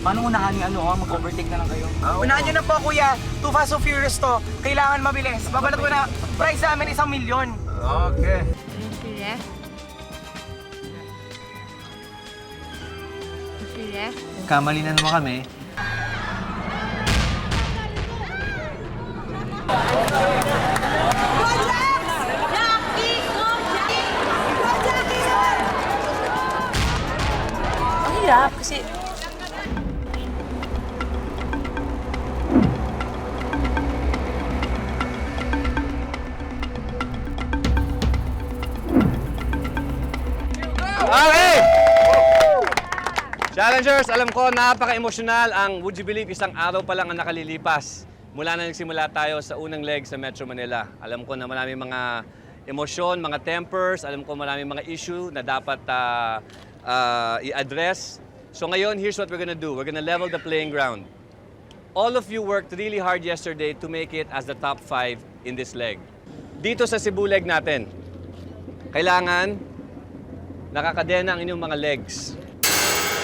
Paano unahan ni mag-overtake na lang kayo? Unahan nyo na po, kuya. Too Fast so Furious to. Kailangan mabilis. Babalat ko na. Price namin 1 milyon. Okay. Kamali na naman kami. Ang hirap kasi Okay! Challengers, alam ko napaka-emosyonal ang Would You Believe isang araw pa lang ang nakalilipas. Mula na nagsimula tayo sa unang leg sa Metro Manila. Alam ko na maraming mga emosyon, mga tempers, alam ko maraming mga issue na dapat i-address. So ngayon, here's what we're gonna do. We're gonna level the playing ground. All of you worked really hard yesterday to make it as the top 5 in this leg. Dito sa Cebu leg natin, kailangan nakakadena ang inyong mga legs.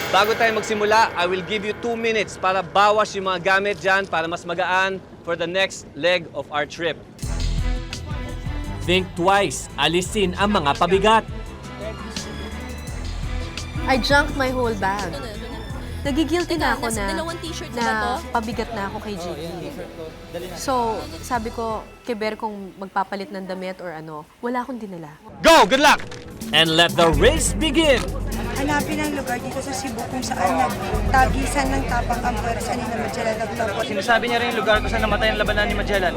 Bago tayo magsimula, I will give you 2 minutes para bawas yung mga gamit dyan para mas magaan for the next leg of our trip. Think twice. Alisin ang mga pabigat. I junked my whole bag. Nagigilty na ako na, dalawang t-shirt na ba to? pabigat na ako kay Gigi. So, sabi ko, kay Ber kung magpapalit ng damit or ano, wala akong dinala. Go! Good luck! And let the race begin! Hanapin ang lugar dito sa Cebu kung saan nagtagisan ng tapang ang pwersa ni Magellan nagtapos. Sinasabi niya rin yung lugar kung saan namatay ang labanan ni Magellan.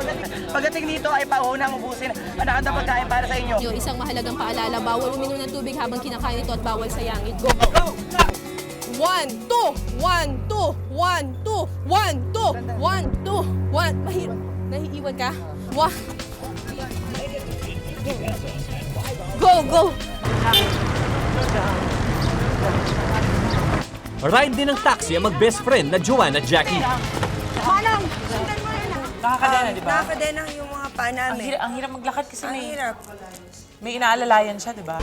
Pagdating dito ay paunang ubusin ang nakanda pagkain para sa inyo. Yung isang mahalagang paalala, bawal uminom ng tubig habang kinakain ito at bawal sayangin. Go! 1, 2, 1, 2, 1, 2, 1, 2, 1, 2, 1. Mahirap. Nahiiwan ka? 1. Go, go! Ride din ng taxi ang mag-best friend na Joanne at Jackie. Manang! Sundan mo rin Nakakadena, di ba? Nakakadena yung mga paa namin. Ang hirap maglakad kasi Ang hirap. may inaalalayan siya, di ba?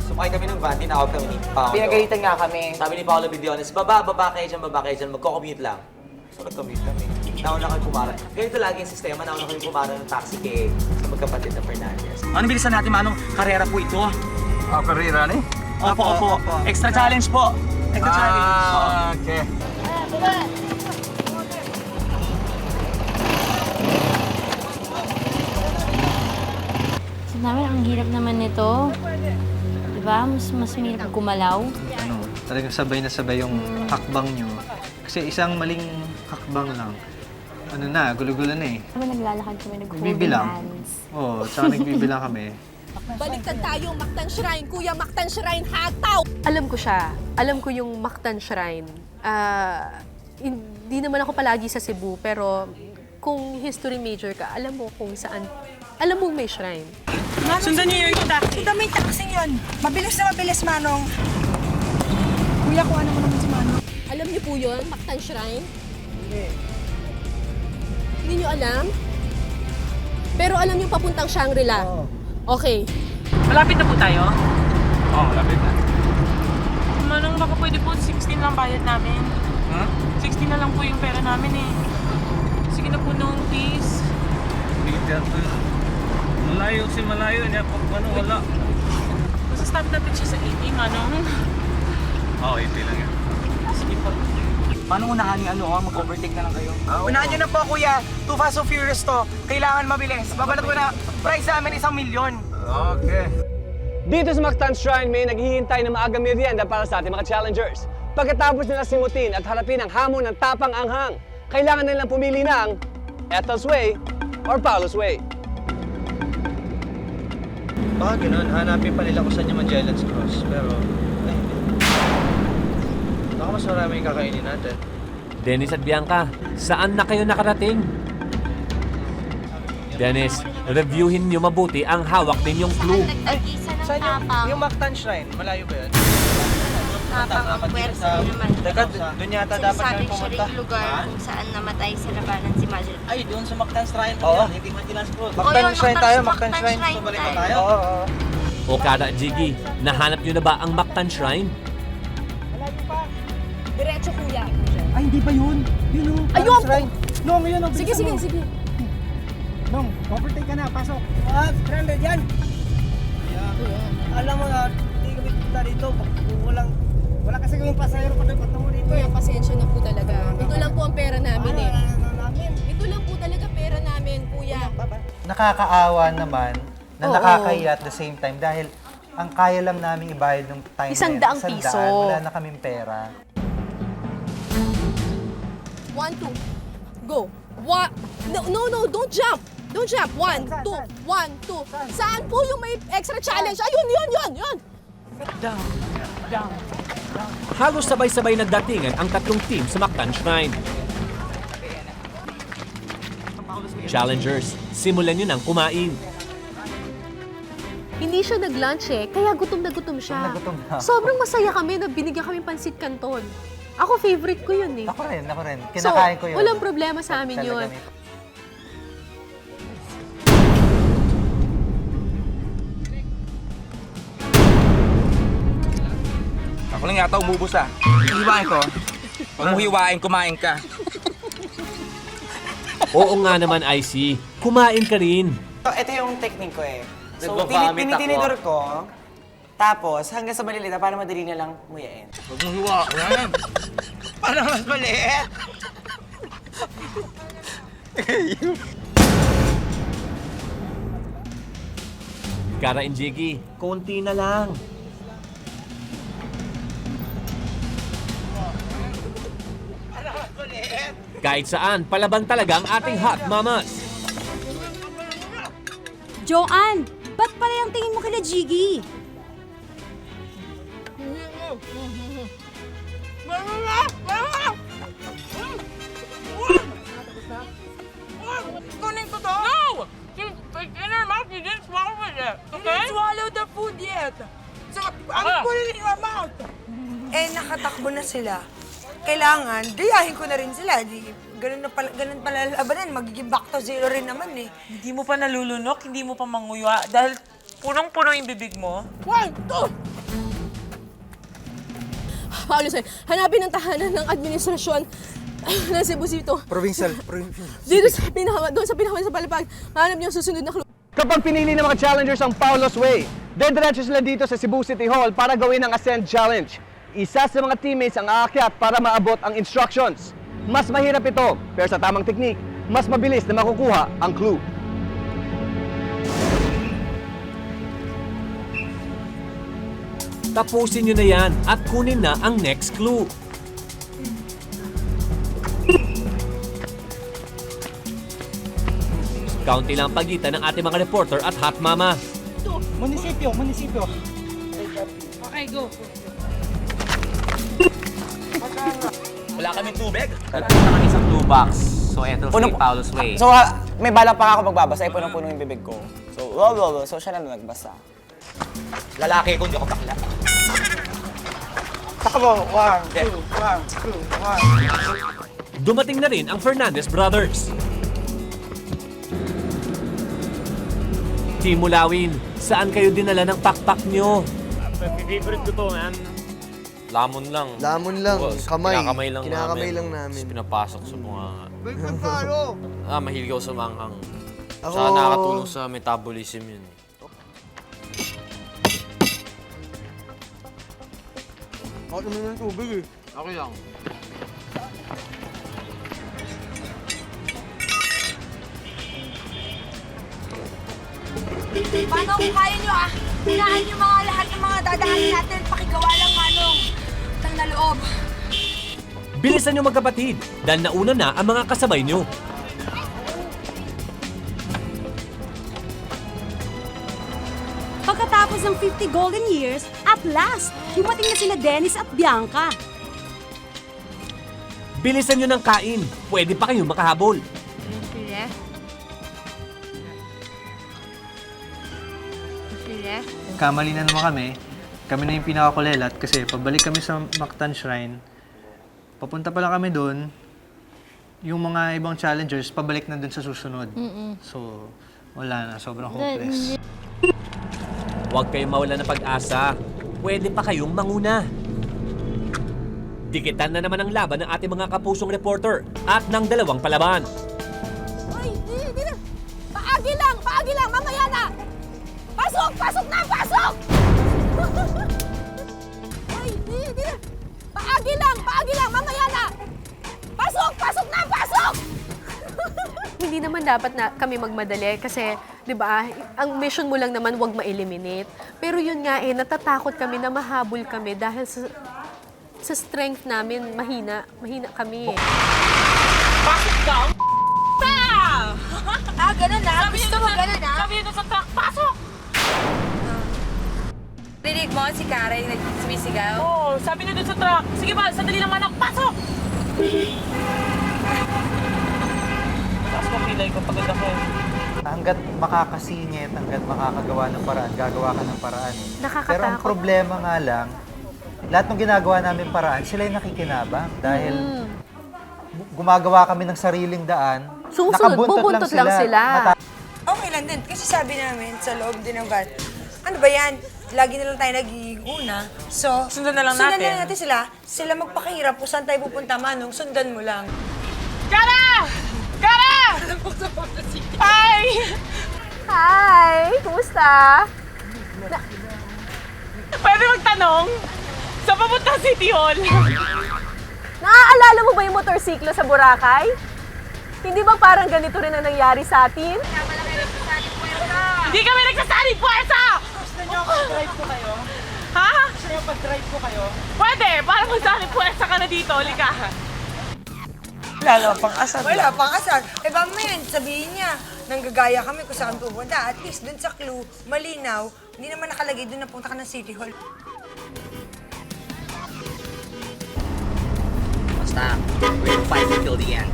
Sumakay kami ng van, tinawag kami ni Paolo. Pinagalitan nga kami. Sabi ni Paolo Bidiones, baba kayo dyan, magko-commute lang. So nag-commute kami. Nauna kami pumara. Ganito lagi yung sistema, nauna kami pumara ng taxi kay sa magkapatid na Fernandez. Ano bilisan natin, Manong? Karera po ito. Karira ni? Opo. Extra challenge po. Extra challenge. Okay. So namin, ang hirap naman nito. Diba? Mas mahirap gumalaw. Ano, talagang sabay na sabay yung hakbang nyo. Kasi isang maling hakbang lang. Ano na, gulo-gulo na eh. Diba naglalakad kami, nag-holding Nagbibilang. hands. Oo, tsaka nagbibilang kami. Baliktad tayo, Mactan Shrine. Kuya, Mactan Shrine, hataw! Alam ko siya. Alam ko yung Mactan Shrine. Hindi naman ako palagi sa Cebu, pero kung history major ka, alam mo kung saan. Alam mo may shrine. Sundan niyo yung taxi. Sundan mo yung taxi yun. Mabilis na mabilis, Manong. Kuya, kuha naman naman si Manong. Alam niyo po yun, Mactan Shrine? Hindi niyo alam? Pero alam niyo papuntang Shangri-La? Okay. Malapit na po tayo. Oo, lapit na. Manong, baka pwede po 16 lang bayad namin. 16 na lang po yung pera namin eh. Sige na po noon, please. Malayo si malayo niya. Pag wala. Basta stop natin siya sa 80, Manong. Oo, ito lang yan. Sige po. Paano unahan ni mag-overtake na lang kayo? Unahan nyo na po, kuya. Too Fast so Furious to. Kailangan mabilis. Babalat ko na. Price namin 1 milyon. Okay. Dito sa Mactan Shrine, may naghihintay na maaga merienda para sa ating mga challengers. Pagkatapos nila simutin at harapin ang hamon ng tapang anghang, kailangan nilang pumili ng Ethel's Way or Paolo's Way. Baka ganun, hanapin pa nila kung saan yung Magellan's Cross. Pero, ay, hindi. Baka mas marami yung kakainin natin. Dennis at Bianca, saan na kayo nakarating? Dennis, reviewin niyo mabuti ang hawak ninyong clue. Nagtagisan ng Saan tapang. yung Mactan Shrine? Malayo ba yun? Tapang ang pwersa naman. Teka, doon yata dapat kami Sinasabing siya pumunta. rin yung lugar kung saan namatay sa labanan si Magellan. Ay, doon sa Mactan Shrine. Oo. Hindi Magellan's Cross. Mactan yun, Shrine tayo, Mactan Mactan Shrine. Shrine So, balik na tayo. tayo. Oo. O Kara at Jiggy, nahanap nyo na ba ang Mactan Shrine? Diretso, kuya. Ay, hindi pa yun. Yun o. Ayun! Nong, yun o. Sige, sige, sige. Nong, overtake ka na. Pasok. Stranded yan. Alam mo na, hindi kami punta dito. Wala kasi kami pasayro pa mo dito. Kuya, pasensya na po talaga. Ito lang po ang pera namin eh. Ito lang po talaga pera namin, kuya. Nakakaawa naman na Oo. nakakahiya at the same time dahil ang kaya lang namin ibayad ng time ₱100 na yan, piso. wala na kaming pera. 1, 2, go. No, don't jump. Don't jump. 1, 2, 1, 2. Saan po yung may extra challenge? Ayun, yun. Halos sabay-sabay nagdatingan ang tatlong team sa Mactan Shrine. Challengers, simulan nyo nang kumain. Hindi siya nag-lunch eh, kaya gutom na gutom siya. Gutom na ako. Sobrang masaya kami na binigyan kami pansit canton. Ako, favorite ko yun eh. Ako rin. Kinakain ko yun. Walang problema sa amin yun. Ako lang yata umubos ah. Hiwain ko. Pag mo hiwain, kumain ka. Oo nga naman, IC. Kumain ka rin. Ito yung technique ko eh. So, Nagvavomit tinitinidor ko. Tapos, hanggang sa maliliit para madali na lang muyain. Pag mo hiwain. Para mas maliit. Kara and Jiggy, konti na lang. Kahit saan, palaban talaga ang ating hot mamas. Joanne, ba't pala yung tingin mo kila Jiggy? Kunin ko to? No! It's in her mouth. You didn't swallow it. Okay? You didn't swallow the food yet. So, I'm putting it in your mouth. Eh, nakatakbo na sila. Kailangan, gayahin ko na rin sila. Ganun pala labanan, magiging back to zero rin naman eh. Hindi mo pa nalulunok, hindi mo pa manguya dahil punong-puno yung bibig mo. 1, 2. Paulo, sir, hanapin ang tahanan ng administrasyon ng Cebu City. Provincial. Dito sa pinakaman sa palapag, hanap niyo ang susunod na clue. Kapag pinili ng mga challengers ang Paulo's Way, dediretso sila dito sa Cebu City Hall para gawin ang Ascend Challenge. Isa sa mga teammates ang aakyat para maabot ang instructions. Mas mahirap ito, pero sa tamang teknik, mas mabilis na makukuha ang clue. Tapusin nyo na yan at kunin na ang next clue. Kaunti lang pagitan ng ating mga reporter at hot mama. Munisipyo. Okay, go. Wala kami tubig. Nagpunta kami sa blue box. So, eto si Paulo's Way. So, may bala pa ako magbabasa, ay punong-puno yung bibig ko. So, so siya na nagbasa. Lalaki ko, hindi ako bakla. Takbo, 1, 2, 1, 2, 1. Dumating na rin ang Fernandez Brothers. Team Mulawin, saan kayo dinala ng pakpak nyo? Favorite ko to, man. Lamon lang, kamay. Kinakamay lang namin. Pinapasok sa mga... Mahilig ako sa manghang. Saka nakakatulong sa metabolism yun. Ako naman ng tubig eh. Okay lang. Paano kung kaya nyo ah? Hinaan nyo mga lahat ng mga dadahanin natin. Pakigawa lang manong tang na loob. Bilisan nyo magkapatid dahil nauna na ang mga kasabay nyo. Pagkatapos ng 50 golden years, at last, dumating na sila Dennis at Bianca. Bilisan nyo ng kain. Pwede pa kayong makahabol. Kamali na naman kami. Kami na yung pinakakulelat kasi pabalik kami sa Mactan Shrine. Papunta pa lang kami doon. Yung mga ibang challengers, pabalik na doon sa susunod. So, wala na. Sobrang hopeless. Huwag kayong mawala ng pag-asa. Pwede pa kayong manguna. Dikitan na naman ang laban ng ating mga kapusong reporter at ng dalawang palaban. Ay, di na. Paagi lang, mamaya na. Pasok na, pasok! Ay, di na. Paagi lang, mamaya na. Pasok na, pasok! Hindi naman dapat na kami magmadali kasi, 'di ba, ang mission mo lang naman wag ma-eliminate. Pero yun nga natatakot kami na mahabol kami dahil sa strength namin mahina kami. Pasok daw! Ganun na? Gusto mo ganun na? Sabi nyo sa truck, pasok! Rinig mo si Karen nagsumisigaw? Oo, sabi nyo dun sa truck. Sige ba, sandali lang manok, pasok! Taas ko pilay ko pagod ako. Hanggat makakasingit, hanggat makakagawa ng paraan, gagawa ka ng paraan. Nakakatakot. Pero ang problema nga lang, lahat ng ginagawa namin paraan, sila yung nakikinabang. Dahil gumagawa kami ng sariling daan, Bubuntot lang sila. Okay lang din. Kasi sabi namin sa loob din ng van, ano ba yan? Lagi na lang tayo nag-iuna. So, Sundan na lang sundan natin. na natin sila. Sila magpakahirap kung saan tayo pupunta, Manong. Sundan mo lang. Kara! Hi! Hi! Kumusta? Pwede magtanong? Sa papunta City Hall? Naaalala mo ba yung motorsiklo sa Boracay? Hindi ba parang ganito rin ang nangyari sa atin? Hindi kami nagsasaling puwersa! Gusto nyo pag-drive ko kayo? Ha? Gusto nyo pag-drive ko kayo? Pwede, para magsaling puwersa ka na dito, halika. Lalo, pang-asad Wala, pang-asar. Ba man, sabihin niya, nanggagaya kami kung saan pupunta. At least dun sa clue, malinaw, hindi naman nakalagay dun na punta ka ng City Hall. Basta, we'll fight until the end.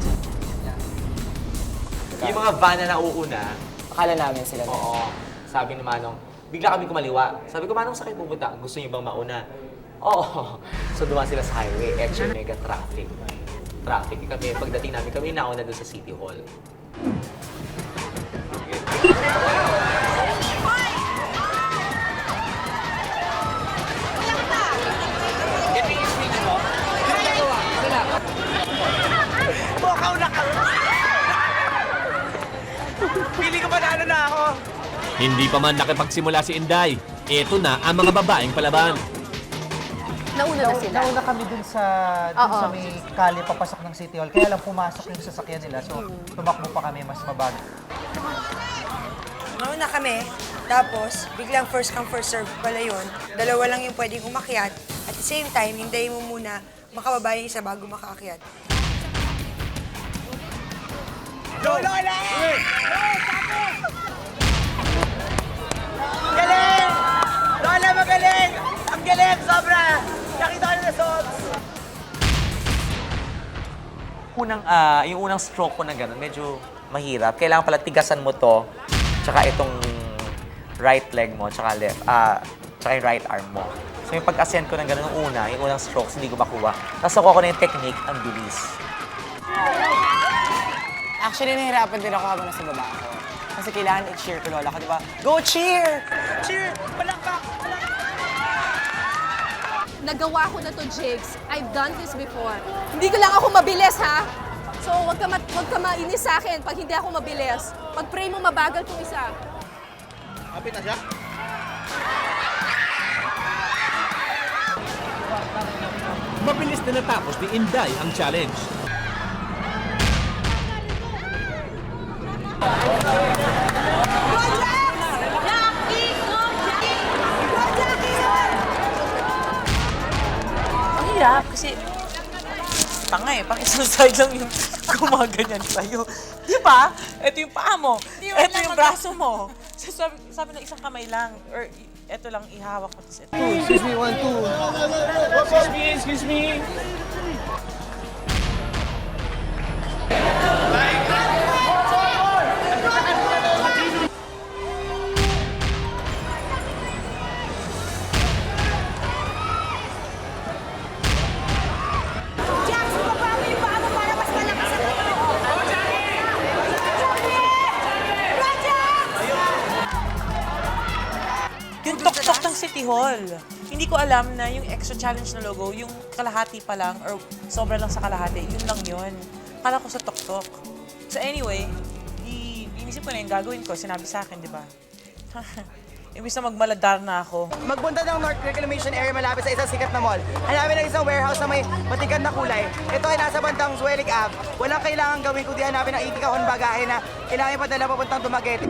Yung mga van na nauuna, Akala namin sila. oo, sabi ni Manong, bigla kami kumaliwa. Sabi ko, Manong, saan kayo pupunta? Gusto niyo bang mauna? Oo. So dumaan sila sa highway, extra mega traffic. Kami, pagdating namin, kami nauna doon sa City Hall. Bukaw na ka! Pili ko panalo na ako! Hindi pa man nakipagsimula si Inday. Ito na ang mga babaeng palaban. Nauna na sila. Nauna kami dun sa may kali papasok ng City Hall. Kaya lang pumasok yung sasakyan nila. So, tumakbo pa kami mas mabagal. Nauna kami, tapos biglang first come first serve pala yun. Dalawa lang yung pwedeng umakyat. At the same time, hintayin mo muna makababa yung isa bago makaakyat. Lola! Galing! Lola, magaling! Ang galing, sobra! Nakita ko na sobs! Yung unang stroke ko na gano'n, medyo mahirap. Kailangan pala tigasan mo to, tsaka itong right leg mo, tsaka yung right arm mo. So yung pag-ascend ko ng gano'n yung unang strokes, hindi ko makuha. Tapos nakuha ko na yung technique, ang bilis. Actually, nahirapan din ako habang nasa baba ako. Kasi kailangan i-cheer ko lola ko, di ba? Go cheer! Cheer! Palakpak! Nagawa ko na to, Jigs. I've done this before. Hindi ko lang ako mabilis, ha? So, wag ka mainis sa akin pag hindi ako mabilis. Pag-pray mo, mabagal tong isa. Kapit na siya? Mabilis na natapos ni Inday ang challenge. Ang hirap kasi tanga pang isang side lang yung gumaganyan sa'yo. Di ba? Ito yung paa mo. Ito yung braso mo. So, sabi na isang kamay lang. Or ito lang ihawak mo. Excuse me, 1, 2. Excuse me! Yung Bihol. Hindi ko alam na yung extra challenge na logo, yung kalahati pa lang or sobra lang sa kalahati, yun lang yun. Kala ko sa TokTok. So anyway, inisip ko na yung gagawin ko, sinabi sa akin, di ba? Imbis na magmaladar na ako. Magpunta ng North Reclamation Area malapit sa isang sikat na mall. Hanapin ng isang warehouse na may matikan na kulay. Ito ay nasa bandang Zuelik Ave. Walang kailangan gawin kundi hanapin ang 80 kahon bagahe na kailangan ipadala papuntang Dumaguete.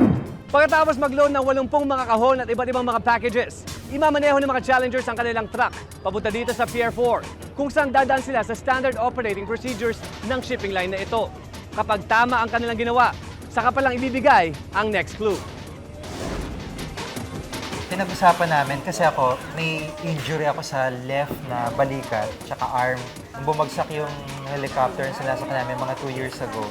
Pagkatapos mag-load ng 80 mga kahon at iba't ibang mga packages, imamaneho ng mga challengers ang kanilang truck papunta dito sa Pier 4, kung saan dadaan sila sa standard operating procedures ng shipping line na ito. Kapag tama ang kanilang ginawa, saka palang ibibigay ang next clue. Pinag-usapan namin kasi ako, may injury ako sa left na balikat, tsaka arm. Nung bumagsak yung helicopter sa nasa namin mga 2 years ago,